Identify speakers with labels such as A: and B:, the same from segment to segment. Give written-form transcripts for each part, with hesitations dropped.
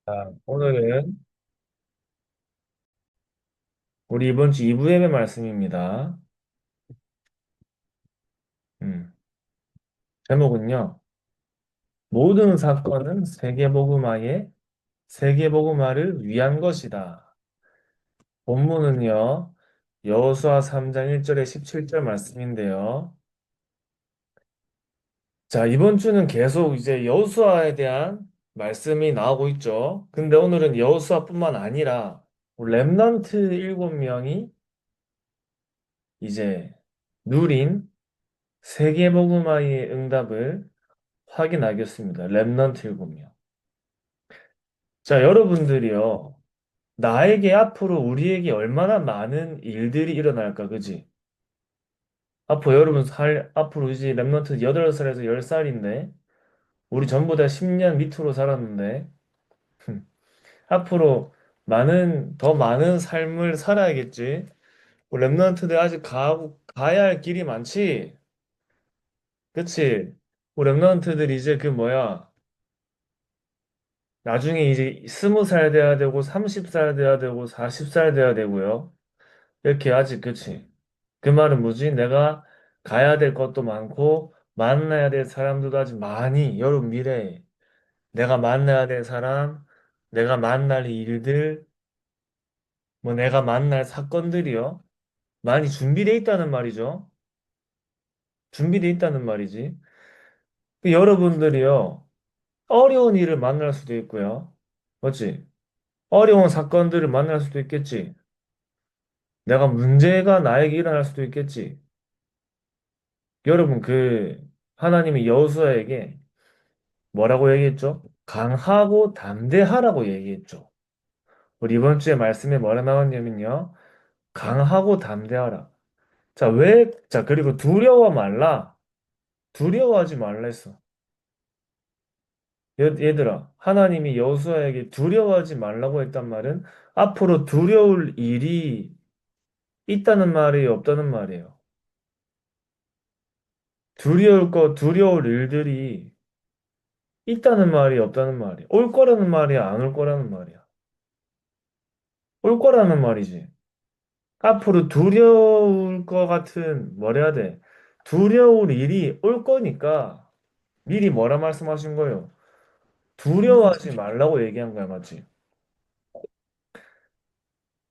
A: 자, 오늘은 우리 이번 주 2부의 말씀입니다. 음, 제목은요. 모든 사건은 세계복음화를 위한 것이다. 본문은요. 여호수아 3장 1절에 17절 말씀인데요. 자, 이번 주는 계속 이제 여호수아에 대한 말씀이 나오고 있죠. 근데 오늘은 여호수아뿐만 아니라 렘넌트 7명이 이제 누린 세계복음화의 응답을 확인하겠습니다. 렘넌트 7명. 자, 여러분들이요. 나에게 앞으로 우리에게 얼마나 많은 일들이 일어날까, 그지? 앞으로 이제 렘넌트 8살에서 10살인데, 우리 전부 다 10년 밑으로 살았는데, 앞으로 더 많은 삶을 살아야겠지? 우리 렘넌트들 아직 가야 할 길이 많지? 그치? 우리 렘넌트들 이제 그 뭐야, 나중에 이제 20살 돼야 되고, 30살 돼야 되고, 40살 돼야 되고요. 이렇게 아직, 그치? 그 말은 뭐지? 내가 가야 될 것도 많고, 만나야 될 사람들도 아직 많이, 여러분 미래에. 내가 만나야 될 사람, 내가 만날 일들, 뭐 내가 만날 사건들이요. 많이 준비돼 있다는 말이죠. 준비돼 있다는 말이지. 그 여러분들이요. 어려운 일을 만날 수도 있고요. 맞지? 어려운 사건들을 만날 수도 있겠지. 내가 문제가 나에게 일어날 수도 있겠지. 여러분, 하나님이 여호수아에게 뭐라고 얘기했죠? 강하고 담대하라고 얘기했죠. 우리 이번 주에 말씀에 뭐라 나왔냐면요. 강하고 담대하라. 그리고 두려워 말라. 두려워하지 말라 했어. 얘들아, 하나님이 여호수아에게 두려워하지 말라고 했단 말은 앞으로 두려울 일이 있다는 말이 없다는 말이에요. 두려울 일들이 있다는 말이 없다는 말이야. 올 거라는 말이야, 안 올 거라는 말이야. 올 거라는 말이지. 앞으로 두려울 것 같은, 뭐라 해야 돼? 두려울 일이 올 거니까 미리 뭐라 말씀하신 거예요? 두려워하지 말라고 얘기한 거야, 맞지?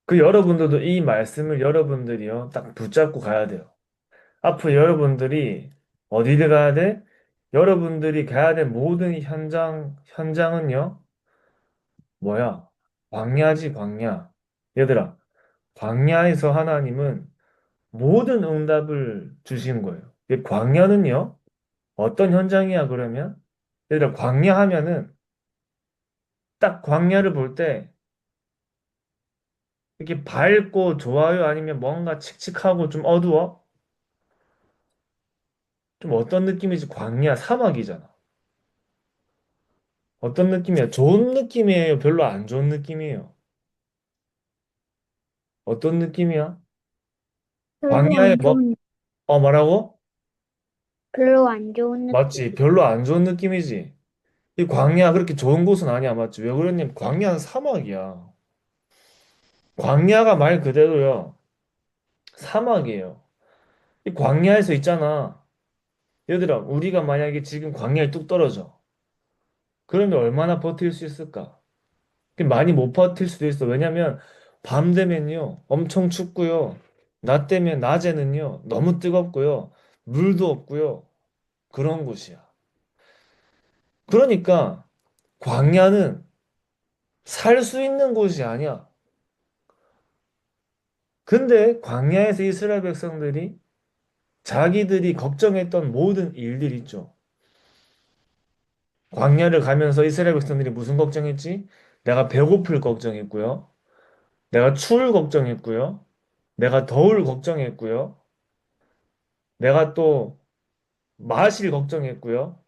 A: 그 여러분들도 이 말씀을 여러분들이요, 딱 붙잡고 가야 돼요. 앞으로 여러분들이 어디를 가야 돼? 여러분들이 가야 될 모든 현장은요, 뭐야? 광야지, 광야. 얘들아, 광야에서 하나님은 모든 응답을 주신 거예요. 이 광야는요, 어떤 현장이야, 그러면? 얘들아, 광야 하면은 딱 광야를 볼 때 이렇게 밝고 좋아요? 아니면 뭔가 칙칙하고 좀 어두워? 좀 어떤 느낌이지? 광야, 사막이잖아. 어떤 느낌이야? 좋은 느낌이에요? 별로 안 좋은 느낌이에요? 어떤 느낌이야?
B: 별로
A: 광야에
B: 안 좋은,
A: 뭐라고?
B: 별로 안 좋은
A: 맞지?
B: 느낌.
A: 별로 안 좋은 느낌이지? 이 광야 그렇게 좋은 곳은 아니야, 맞지? 왜 그러냐면 광야는 사막이야. 광야가 말 그대로요. 사막이에요. 이 광야에서 있잖아. 얘들아, 우리가 만약에 지금 광야에 뚝 떨어져. 그러면 얼마나 버틸 수 있을까? 많이 못 버틸 수도 있어. 왜냐면 밤 되면요. 엄청 춥고요. 낮에는요. 너무 뜨겁고요. 물도 없고요. 그런 곳이야. 그러니까 광야는 살 수 있는 곳이 아니야. 근데 광야에서 이스라엘 백성들이 자기들이 걱정했던 모든 일들 있죠. 광야를 가면서 이스라엘 백성들이 무슨 걱정했지? 내가 배고플 걱정했고요. 내가 추울 걱정했고요. 내가 더울 걱정했고요. 내가 또 마실 걱정했고요.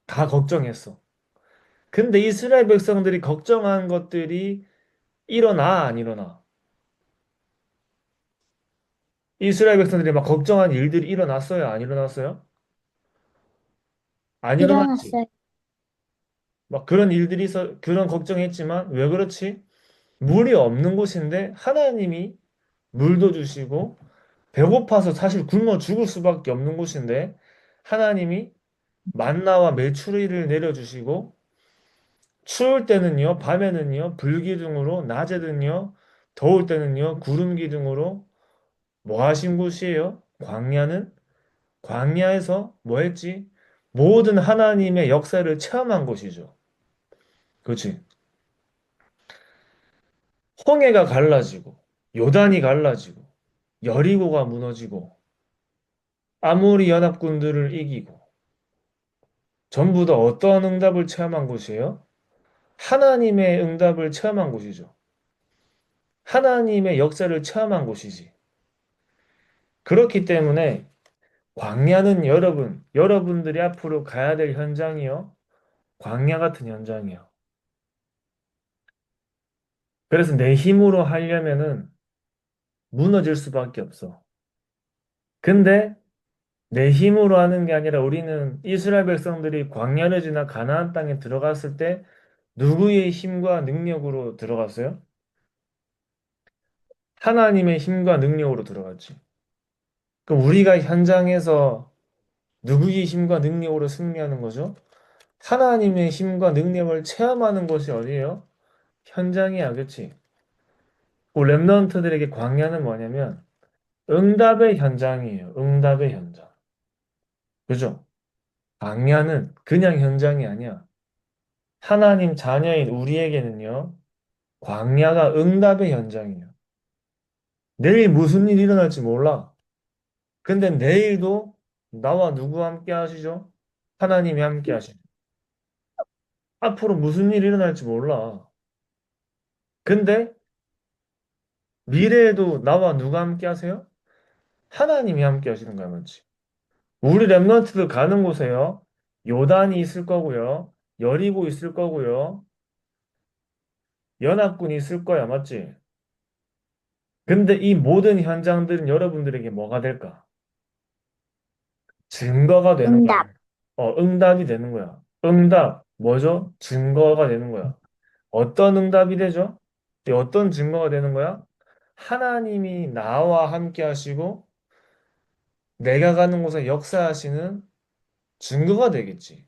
A: 다 걱정했어. 근데 이스라엘 백성들이 걱정한 것들이 일어나, 안 일어나? 이스라엘 백성들이 막 걱정한 일들이 일어났어요, 안 일어났어요? 안 일어났지.
B: 일어났어요.
A: 막 그런 일들이 있어, 그런 걱정했지만 왜 그렇지? 물이 없는 곳인데 하나님이 물도 주시고 배고파서 사실 굶어 죽을 수밖에 없는 곳인데 하나님이 만나와 메추리를 내려주시고 추울 때는요, 밤에는요, 불기둥으로, 낮에는요, 더울 때는요, 구름 기둥으로 뭐 하신 곳이에요? 광야는? 광야에서 뭐 했지? 모든 하나님의 역사를 체험한 곳이죠. 그렇지? 홍해가 갈라지고, 요단이 갈라지고, 여리고가 무너지고, 아모리 연합군들을 이기고, 전부 다 어떠한 응답을 체험한 곳이에요? 하나님의 응답을 체험한 곳이죠. 하나님의 역사를 체험한 곳이지. 그렇기 때문에 광야는 여러분들이 앞으로 가야 될 현장이요. 광야 같은 현장이요. 그래서 내 힘으로 하려면은 무너질 수밖에 없어. 근데 내 힘으로 하는 게 아니라 우리는 이스라엘 백성들이 광야를 지나 가나안 땅에 들어갔을 때 누구의 힘과 능력으로 들어갔어요? 하나님의 힘과 능력으로 들어갔지. 그럼 우리가 현장에서 누구의 힘과 능력으로 승리하는 거죠? 하나님의 힘과 능력을 체험하는 곳이 어디예요? 현장이야, 그치? 그 랩런트들에게 광야는 뭐냐면 응답의 현장이에요. 응답의 현장. 그죠? 광야는 그냥 현장이 아니야. 하나님 자녀인 우리에게는요, 광야가 응답의 현장이에요. 내일 무슨 일이 일어날지 몰라. 근데 내일도 나와 누구 함께 하시죠? 하나님이 함께 하시죠. 앞으로 무슨 일이 일어날지 몰라. 근데 미래에도 나와 누가 함께 하세요? 하나님이 함께 하시는 거야, 맞지? 우리 랩런트들 가는 곳에요. 요단이 있을 거고요. 여리고 있을 거고요. 연합군이 있을 거야, 맞지? 근데 이 모든 현장들은 여러분들에게 뭐가 될까? 증거가 되는 거야.
B: 응답.
A: 응답이 되는 거야. 응답, 뭐죠? 증거가 되는 거야. 어떤 응답이 되죠? 어떤 증거가 되는 거야? 하나님이 나와 함께 하시고 내가 가는 곳에 역사하시는 증거가 되겠지.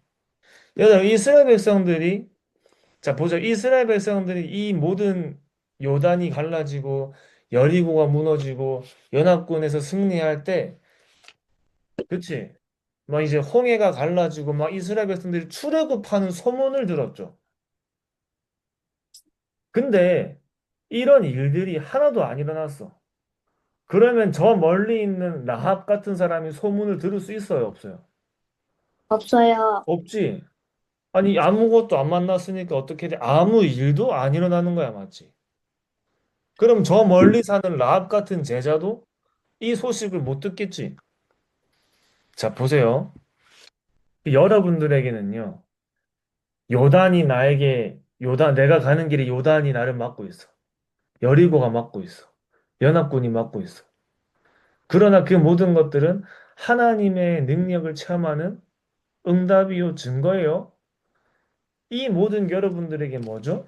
A: 여러분, 이스라엘 백성들이 자, 보죠. 이스라엘 백성들이 이 모든 요단이 갈라지고 여리고가 무너지고 연합군에서 승리할 때, 그치? 막 이제 홍해가 갈라지고 막 이스라엘 백성들이 출애굽하는 소문을 들었죠. 근데 이런 일들이 하나도 안 일어났어. 그러면 저 멀리 있는 라합 같은 사람이 소문을 들을 수 있어요, 없어요?
B: 없어요.
A: 없지. 아니 아무것도 안 만났으니까 어떻게 돼? 아무 일도 안 일어나는 거야, 맞지? 그럼 저 멀리 사는 라합 같은 제자도 이 소식을 못 듣겠지. 자, 보세요. 여러분들에게는요, 내가 가는 길에 요단이 나를 막고 있어. 여리고가 막고 있어. 연합군이 막고 있어. 그러나 그 모든 것들은 하나님의 능력을 체험하는 응답이요, 증거예요. 이 모든 여러분들에게 뭐죠?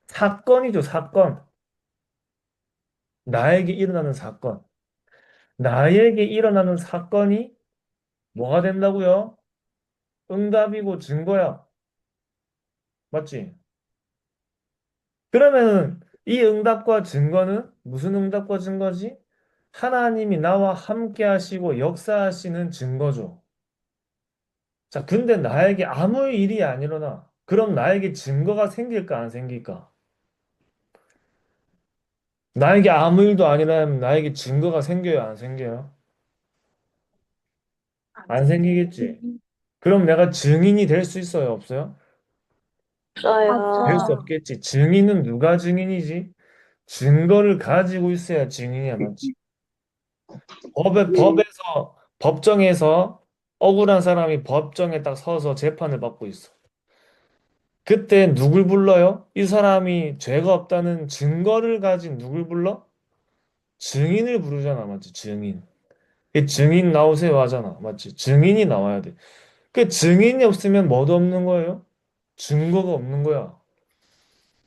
A: 사건이죠, 사건. 나에게 일어나는 사건. 나에게 일어나는 사건이 뭐가 된다고요? 응답이고 증거야. 맞지? 그러면 이 응답과 증거는 무슨 응답과 증거지? 하나님이 나와 함께 하시고 역사하시는 증거죠. 자, 근데 나에게 아무 일이 안 일어나. 그럼 나에게 증거가 생길까, 안 생길까? 나에게 아무 일도 아니라면 나에게 증거가 생겨요, 안 생겨요? 안 생기겠지. 그럼 내가 증인이 될 수 있어요, 없어요? 될 수
B: 없어요.
A: 없겠지. 증인은 누가 증인이지? 증거를 가지고 있어야 증인이야, 맞지? 법정에서 억울한 사람이 법정에 딱 서서 재판을 받고 있어. 그때 누굴 불러요? 이 사람이 죄가 없다는 증거를 가진 누굴 불러? 증인을 부르잖아, 맞지? 증인. 그 증인 나오세요 하잖아, 맞지? 증인이 나와야 돼. 그 증인이 없으면 뭐도 없는 거예요? 증거가 없는 거야.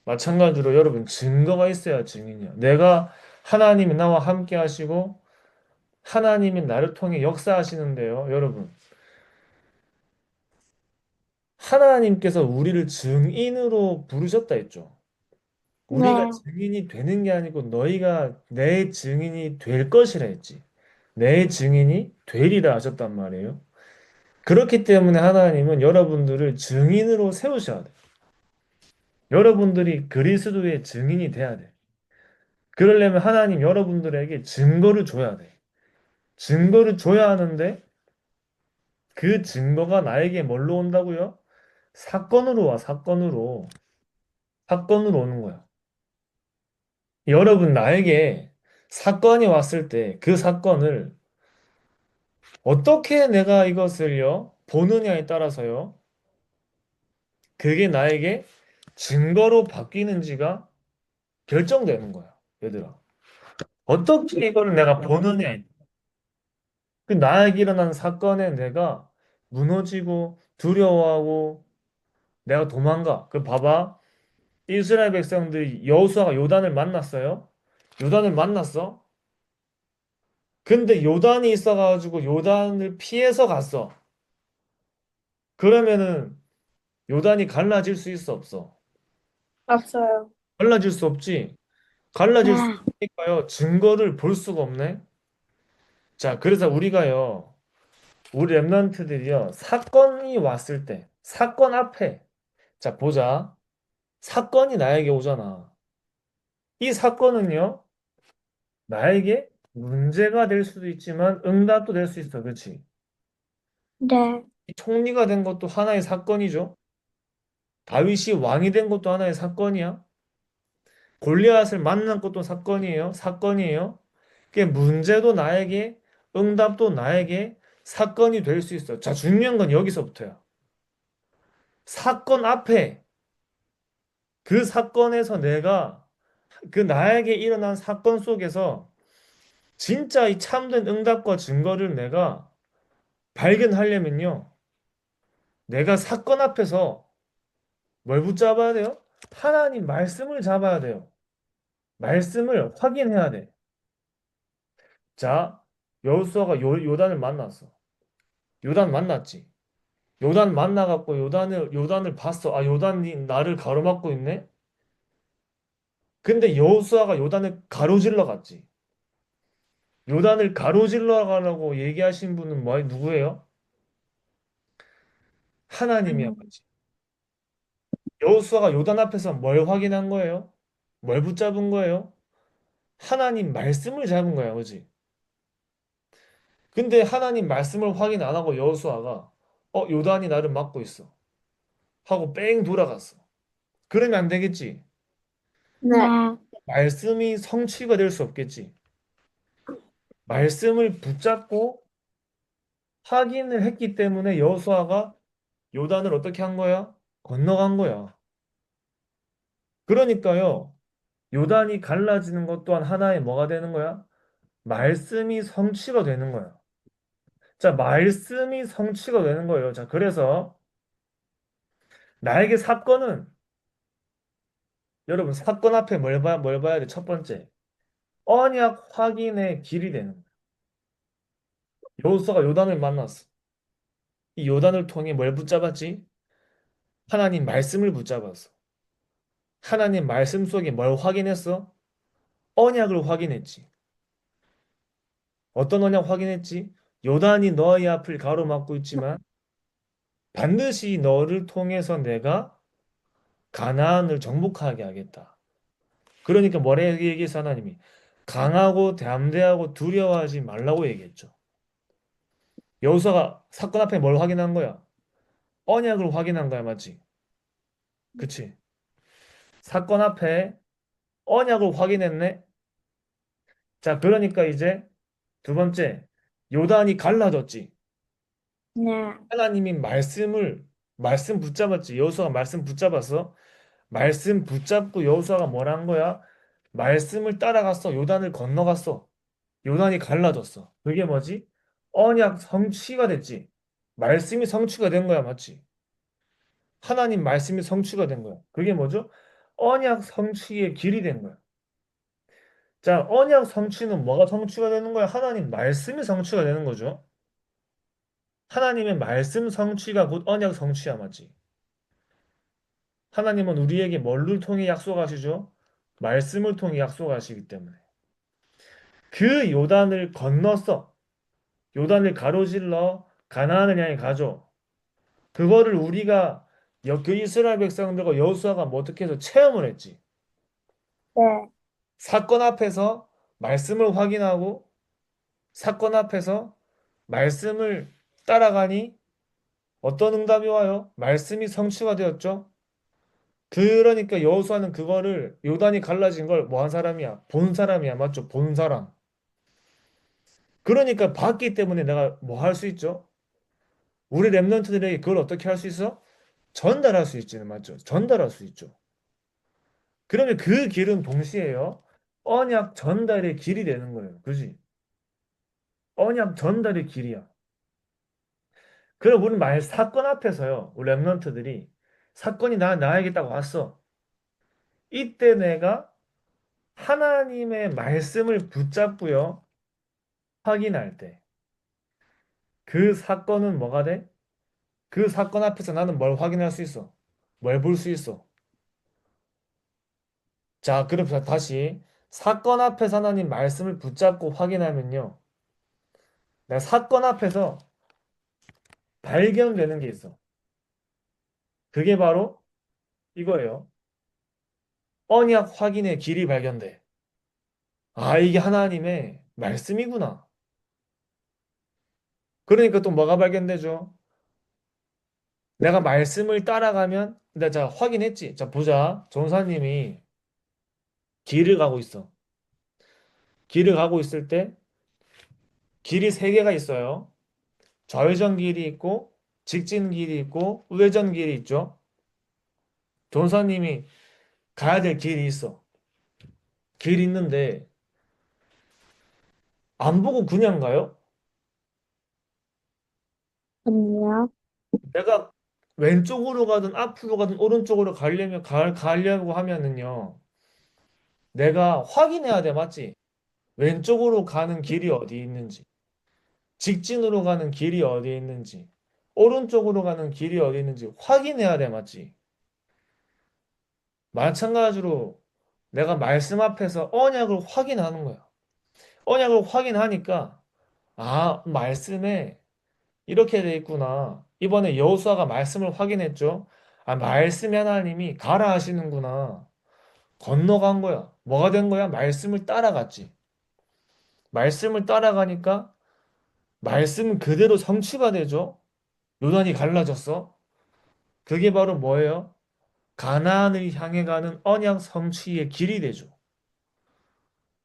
A: 마찬가지로 여러분 증거가 있어야 증인이야. 내가 하나님이 나와 함께 하시고 하나님이 나를 통해 역사하시는데요. 여러분, 하나님께서 우리를 증인으로 부르셨다 했죠. 우리가
B: 네.
A: 증인이 되는 게 아니고 너희가 내 증인이 될 것이라 했지. 내 증인이 되리라 하셨단 말이에요. 그렇기 때문에 하나님은 여러분들을 증인으로 세우셔야 돼. 여러분들이 그리스도의 증인이 돼야 돼. 그러려면 하나님 여러분들에게 증거를 줘야 돼. 증거를 줘야 하는데 그 증거가 나에게 뭘로 온다고요? 사건으로 와, 사건으로. 사건으로 오는 거야. 여러분, 나에게 사건이 왔을 때 그 사건을 어떻게 내가 이것을요, 보느냐에 따라서요, 그게 나에게 증거로 바뀌는지가 결정되는 거야, 얘들아. 어떻게 이거를 내가 보느냐에, 그 나에게 일어난 사건에 내가 무너지고 두려워하고 내가 도망가. 그 봐봐. 이스라엘 백성들이 여호수아가 요단을 만났어요. 요단을 만났어. 근데 요단이 있어가지고 요단을 피해서 갔어. 그러면은 요단이 갈라질 수 있어 없어?
B: 없어요.
A: 갈라질 수 없지. 갈라질 수
B: 네.
A: 없으니까요. 증거를 볼 수가 없네. 자, 그래서 우리가요. 우리 랩런트들이요. 사건이 왔을 때, 사건 앞에, 자, 보자. 사건이 나에게 오잖아. 이 사건은요. 나에게 문제가 될 수도 있지만 응답도 될 수 있어. 그렇지?
B: 네.
A: 이 총리가 된 것도 하나의 사건이죠. 다윗이 왕이 된 것도 하나의 사건이야. 골리앗을 만난 것도 사건이에요. 사건이에요. 그게 문제도 나에게, 응답도 나에게 사건이 될 수 있어. 자, 중요한 건 여기서부터야. 사건 앞에 그 사건에서 내가 그 나에게 일어난 사건 속에서 진짜 이 참된 응답과 증거를 내가 발견하려면요. 내가 사건 앞에서 뭘 붙잡아야 돼요? 하나님 말씀을 잡아야 돼요. 말씀을 확인해야 돼. 자, 여호수아가 요단을 만났어. 요단 만났지. 요단 만나갖고 요단을 봤어. 아, 요단이 나를 가로막고 있네. 근데 여호수아가 요단을 가로질러 갔지. 요단을 가로질러 가라고 얘기하신 분은 누구예요? 하나님이야,
B: 음,
A: 맞지? 여호수아가 요단 앞에서 뭘 확인한 거예요? 뭘 붙잡은 거예요? 하나님 말씀을 잡은 거야, 그지? 근데 하나님 말씀을 확인 안 하고 여호수아가 요단이 나를 막고 있어 하고 뺑 돌아갔어. 그러면 안 되겠지.
B: 네.
A: 말씀이 성취가 될 수 없겠지. 말씀을 붙잡고 확인을 했기 때문에 여호수아가 요단을 어떻게 한 거야? 건너간 거야. 그러니까요. 요단이 갈라지는 것 또한 하나의 뭐가 되는 거야? 말씀이 성취가 되는 거야. 자, 말씀이 성취가 되는 거예요. 자, 그래서 나에게 사건은 여러분 사건 앞에 뭘 봐야 돼? 첫 번째, 언약 확인의 길이 되는 거야. 여호수아가 요단을 만났어. 이 요단을 통해 뭘 붙잡았지? 하나님 말씀을 붙잡았어. 하나님 말씀 속에 뭘 확인했어? 언약을 확인했지. 어떤 언약 확인했지? 요단이 너희 앞을 가로막고 있지만 반드시 너를 통해서 내가 가나안을 정복하게 하겠다. 그러니까 뭐라 얘기했어 하나님이? 강하고 담대하고 두려워하지 말라고 얘기했죠. 여호수아가 사건 앞에 뭘 확인한 거야? 언약을 확인한 거야, 맞지? 그치? 사건 앞에 언약을 확인했네? 자, 그러니까 이제 두 번째, 요단이 갈라졌지.
B: 네.
A: 하나님이 말씀 붙잡았지. 여호수아가 말씀 붙잡았어. 말씀 붙잡고 여호수아가 뭘 한 거야? 말씀을 따라갔어. 요단을 건너갔어. 요단이 갈라졌어. 그게 뭐지? 언약 성취가 됐지. 말씀이 성취가 된 거야, 맞지? 하나님 말씀이 성취가 된 거야. 그게 뭐죠? 언약 성취의 길이 된 거야. 자, 언약 성취는 뭐가 성취가 되는 거야? 하나님 말씀이 성취가 되는 거죠. 하나님의 말씀 성취가 곧 언약 성취야, 맞지? 하나님은 우리에게 뭘를 통해 약속하시죠? 말씀을 통해 약속하시기 때문에. 그 요단을 건넜어. 요단을 가로질러 가나안을 향해 가죠. 그거를 우리가 그 이스라엘 백성들과 여호수아가 뭐 어떻게 해서 체험을 했지.
B: 네,
A: 사건 앞에서 말씀을 확인하고 사건 앞에서 말씀을 따라가니 어떤 응답이 와요? 말씀이 성취가 되었죠. 그러니까 여호수아는 그거를 요단이 갈라진 걸 뭐 한 사람이야? 본 사람이야. 맞죠? 본 사람. 그러니까 봤기 때문에 내가 뭐 할 수 있죠? 우리 랩런트들에게 그걸 어떻게 할 수 있어? 전달할 수 있지는 맞죠? 전달할 수 있죠. 그러면 그 길은 동시에요. 언약 전달의 길이 되는 거예요. 그지? 언약 전달의 길이야. 그럼 우리는 만약 사건 앞에서요. 우리 랩런트들이 사건이 나에게 딱 왔어. 이때 내가 하나님의 말씀을 붙잡고요. 확인할 때. 그 사건은 뭐가 돼? 그 사건 앞에서 나는 뭘 확인할 수 있어? 뭘 볼 수 있어? 자, 그럼 다시 사건 앞에서 하나님 말씀을 붙잡고 확인하면요. 내가 사건 앞에서 발견되는 게 있어. 그게 바로 이거예요. 언약 확인의 길이 발견돼. 아, 이게 하나님의 말씀이구나. 그러니까 또 뭐가 발견되죠? 내가 말씀을 따라가면, 내가 자, 확인했지. 자, 보자. 전사님이 길을 가고 있어. 길을 가고 있을 때 길이 세 개가 있어요. 좌회전 길이 있고, 직진 길이 있고, 우회전 길이 있죠. 전사님이 가야 될 길이 있어. 길이 있는데, 안 보고 그냥 가요?
B: 아니요.
A: 내가 왼쪽으로 가든 앞으로 가든 오른쪽으로 가려고 하면은요. 내가 확인해야 돼, 맞지? 왼쪽으로 가는 길이 어디 있는지, 직진으로 가는 길이 어디 있는지, 오른쪽으로 가는 길이 어디 있는지 확인해야 돼, 맞지? 마찬가지로 내가 말씀 앞에서 언약을 확인하는 거야. 언약을 확인하니까, 아, 말씀에 이렇게 돼 있구나. 이번에 여호수아가 말씀을 확인했죠. 아, 말씀이 하나님이 가라 하시는구나. 건너간 거야. 뭐가 된 거야? 말씀을 따라갔지. 말씀을 따라가니까 말씀 그대로 성취가 되죠. 요단이 갈라졌어. 그게 바로 뭐예요? 가나안을 향해 가는 언약 성취의 길이 되죠.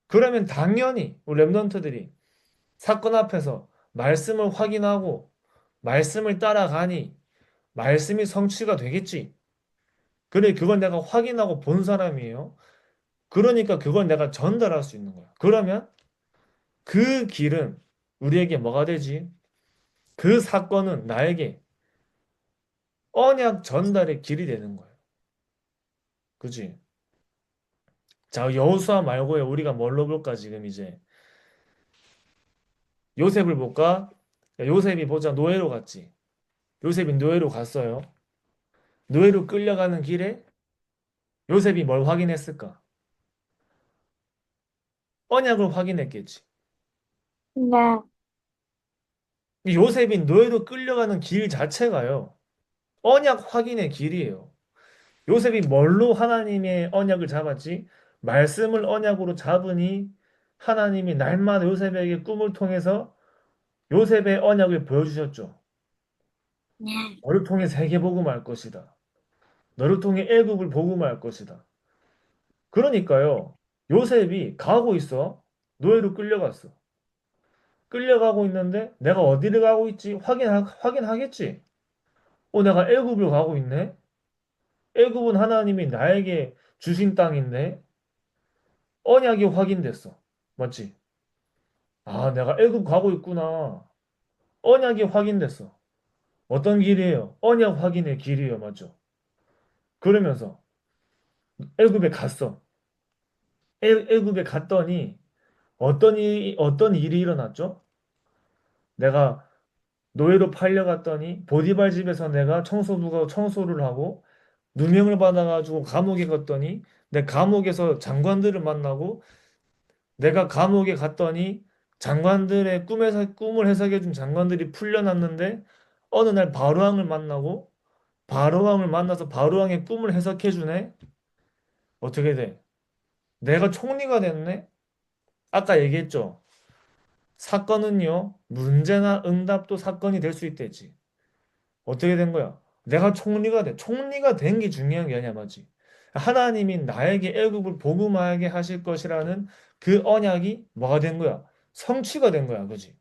A: 그러면 당연히 우리 랩런트들이 사건 앞에서 말씀을 확인하고 말씀을 따라가니 말씀이 성취가 되겠지. 그래, 그걸 내가 확인하고 본 사람이에요. 그러니까 그걸 내가 전달할 수 있는 거야. 그러면 그 길은 우리에게 뭐가 되지? 그 사건은 나에게 언약 전달의 길이 되는 거예요. 그지? 자, 여호수아 말고요. 우리가 뭘로 볼까, 지금 이제. 요셉을 볼까? 야, 요셉이 보자. 노예로 갔지. 요셉이 노예로 갔어요. 노예로 끌려가는 길에 요셉이 뭘 확인했을까? 언약을 확인했겠지.
B: 네,
A: 이 요셉이 노예로 끌려가는 길 자체가요. 언약 확인의 길이에요. 요셉이 뭘로 하나님의 언약을 잡았지? 말씀을 언약으로 잡으니 하나님이 날마다 요셉에게 꿈을 통해서 요셉의 언약을 보여주셨죠.
B: 네,
A: 너를 통해 세계 복음할 것이다. 너를 통해 애굽을 복음할 것이다. 그러니까요. 요셉이 가고 있어. 노예로 끌려갔어. 끌려가고 있는데 내가 어디를 가고 있지? 확인하겠지. 내가 애굽을 가고 있네. 애굽은 하나님이 나에게 주신 땅인데 언약이 확인됐어. 맞지? 아, 내가 애굽 가고 있구나. 언약이 확인됐어. 어떤 길이에요? 언약 확인의 길이에요. 맞죠? 그러면서 애굽에 갔어. 애굽에 갔더니 어떤 일이 일어났죠? 내가 노예로 팔려갔더니 보디발 집에서 내가 청소부가 청소를 하고 누명을 받아가지고 감옥에 갔더니 내 감옥에서 장관들을 만나고 내가 감옥에 갔더니 장관들의 꿈을 해석해준 장관들이 풀려났는데 어느 날 바로왕을 만나고 바로왕을 만나서 바로왕의 꿈을 해석해주네. 어떻게 돼? 내가 총리가 됐네? 아까 얘기했죠. 사건은요, 문제나 응답도 사건이 될 수 있댔지. 어떻게 된 거야? 내가 총리가 돼. 총리가 된 게 중요한 게 아니야, 맞지? 하나님이 나에게 애굽을 복음하게 하실 것이라는 그 언약이 뭐가 된 거야? 성취가 된 거야, 그지?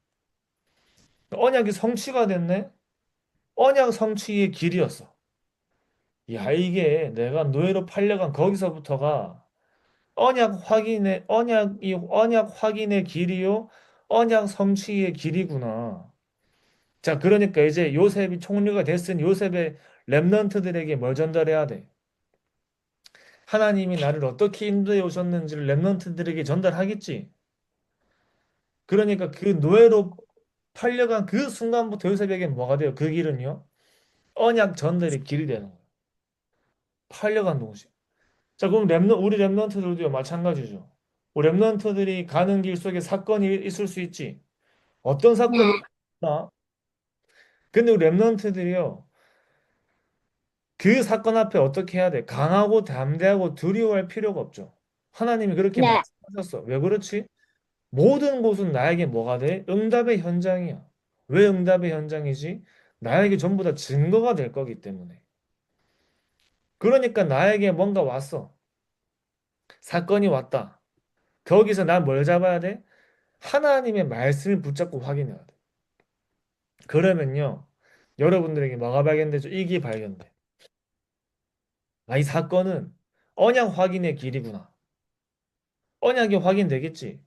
A: 언약이 성취가 됐네? 언약 성취의 길이었어. 야, 이게 내가 노예로 팔려간 거기서부터가 언약 확인의 길이요, 언약 성취의 길이구나. 자, 그러니까 이제 요셉이 총리가 됐으니 요셉의 렘넌트들에게 뭘 전달해야 돼? 하나님이 나를 어떻게 인도해 오셨는지를 렘넌트들에게 전달하겠지. 그러니까 그 노예로 팔려간 그 순간부터 요셉에게 뭐가 돼요? 그 길은요? 언약 전달의 길이 되는 거예요. 팔려간 동시에. 자, 그럼 우리 렘넌트들도 마찬가지죠. 우리 렘넌트들이 가는 길 속에 사건이 있을 수 있지. 어떤 사건이
B: 네.
A: 있나? 근데 우리 렘넌트들이요. 그 사건 앞에 어떻게 해야 돼? 강하고 담대하고 두려워할 필요가 없죠. 하나님이 그렇게
B: 네.
A: 말씀하셨어. 왜 그렇지? 모든 곳은 나에게 뭐가 돼? 응답의 현장이야. 왜 응답의 현장이지? 나에게 전부 다 증거가 될 거기 때문에. 그러니까 나에게 뭔가 왔어. 사건이 왔다. 거기서 난 뭘 잡아야 돼? 하나님의 말씀을 붙잡고 확인해야 돼. 그러면요. 여러분들에게 뭐가 발견되죠? 이게 발견돼. 아, 이 사건은 언약 확인의 길이구나. 언약이 확인되겠지.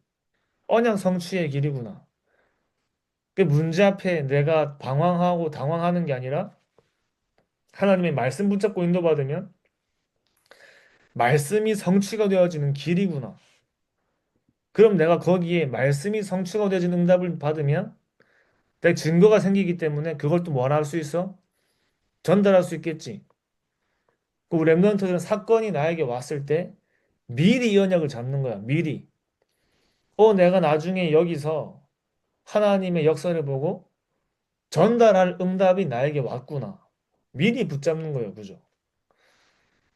A: 언약 성취의 길이구나. 그 문제 앞에 내가 방황하고 당황하는 게 아니라 하나님의 말씀 붙잡고 인도받으면 말씀이 성취가 되어지는 길이구나. 그럼 내가 거기에 말씀이 성취가 되어지는 응답을 받으면 내 증거가 생기기 때문에 그걸 또 뭐라 할 수 있어? 전달할 수 있겠지. 그 랩런트들은 사건이 나에게 왔을 때 미리 이 언약을 잡는 거야. 미리. 내가 나중에 여기서 하나님의 역사를 보고 전달할 응답이 나에게 왔구나. 미리 붙잡는 거예요. 그죠?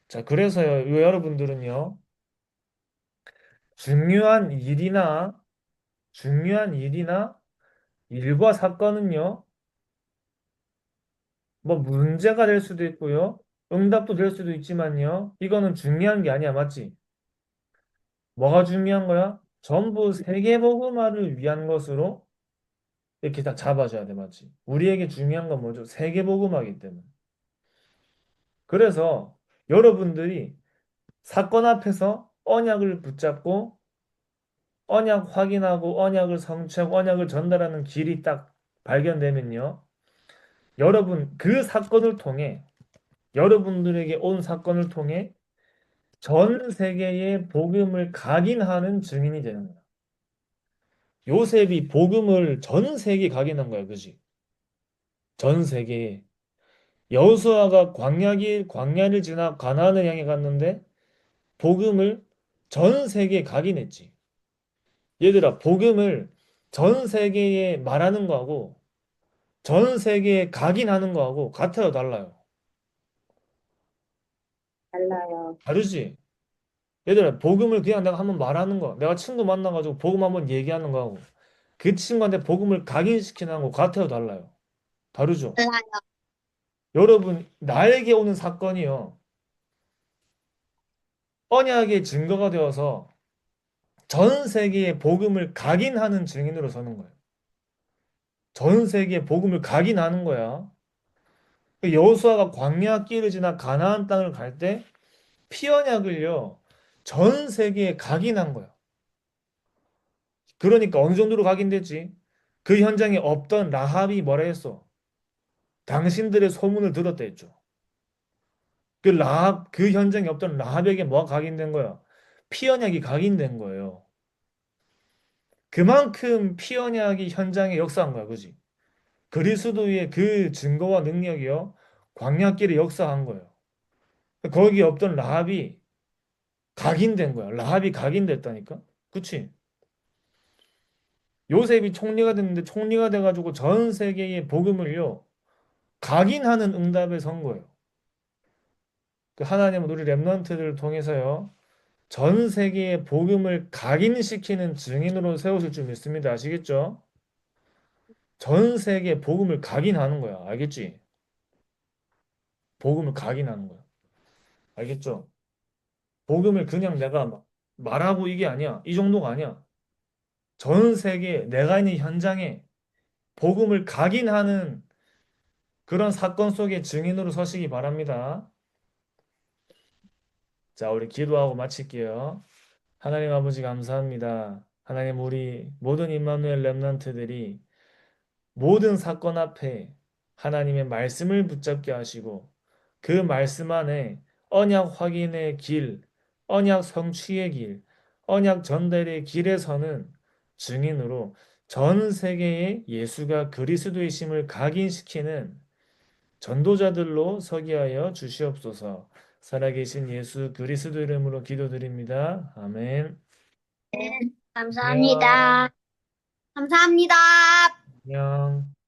A: 자, 그래서요, 여러분들은요, 중요한 일이나, 중요한 일이나, 일과 사건은요, 뭐 문제가 될 수도 있고요, 응답도 될 수도 있지만요, 이거는 중요한 게 아니야, 맞지? 뭐가 중요한 거야? 전부 세계복음화를 위한 것으로 이렇게 다 잡아줘야 돼, 맞지? 우리에게 중요한 건 뭐죠? 세계복음화이기 때문에. 그래서 여러분들이 사건 앞에서 언약을 붙잡고 언약 확인하고 언약을 성취하고 언약을 전달하는 길이 딱 발견되면요. 여러분 그 사건을 통해 여러분들에게 온 사건을 통해 전 세계에 복음을 각인하는 증인이 되는 거야. 요셉이 복음을 전 세계에 각인한 거야. 그지? 전 세계에. 여호수아가 광야를 지나 가나안을 향해 갔는데 복음을 전 세계에 각인했지. 얘들아, 복음을 전 세계에 말하는 거하고 전 세계에 각인하는 거하고 같아요, 달라요?
B: 달라요.
A: 다르지? 얘들아, 복음을 그냥 내가 한번 말하는 거, 내가 친구 만나가지고 복음 한번 얘기하는 거하고 그 친구한테 복음을 각인시키는 거 같아요, 달라요? 다르죠?
B: 달라요.
A: 여러분, 나에게 오는 사건이요. 언약의 증거가 되어서 전 세계에 복음을 각인하는 증인으로 서는 거예요. 전 세계에 복음을 각인하는 거야. 그 여호수아가 광야 길을 지나 가나안 땅을 갈 때 피언약을요. 전 세계에 각인한 거야. 그러니까 어느 정도로 각인됐지? 그 현장에 없던 라합이 뭐라 했어? 당신들의 소문을 들었다 했죠. 그 현장에 없던 라합에게 뭐가 각인된 거야? 피 언약이 각인된 거예요. 그만큼 피 언약이 현장에 역사한 거야, 그지? 그리스도의 그 증거와 능력이요, 광야길에 역사한 거예요. 거기에 없던 라합이 각인된 거야. 라합이 각인됐다니까? 그치? 요셉이 총리가 됐는데 총리가 돼가지고 전 세계의 복음을요, 각인하는 응답에 선 거예요. 그 하나님은 우리 랩런트들을 통해서요, 전 세계의 복음을 각인시키는 증인으로 세우실 줄 믿습니다. 아시겠죠? 전 세계의 복음을 각인하는 거야. 알겠지? 복음을 각인하는 거야. 알겠죠? 복음을 그냥 내가 막 말하고 이게 아니야. 이 정도가 아니야. 전 세계 내가 있는 현장에 복음을 각인하는 그런 사건 속의 증인으로 서시기 바랍니다. 자, 우리 기도하고 마칠게요. 하나님 아버지 감사합니다. 하나님 우리 모든 임마누엘 렘넌트들이 모든 사건 앞에 하나님의 말씀을 붙잡게 하시고 그 말씀 안에 언약 확인의 길, 언약 성취의 길, 언약 전달의 길에 서는 증인으로 전 세계에 예수가 그리스도이심을 각인시키는 전도자들로 서게 하여 주시옵소서. 살아계신 예수 그리스도 이름으로 기도드립니다. 아멘.
B: 네.
A: 안녕.
B: 감사합니다. 감사합니다.
A: 안녕.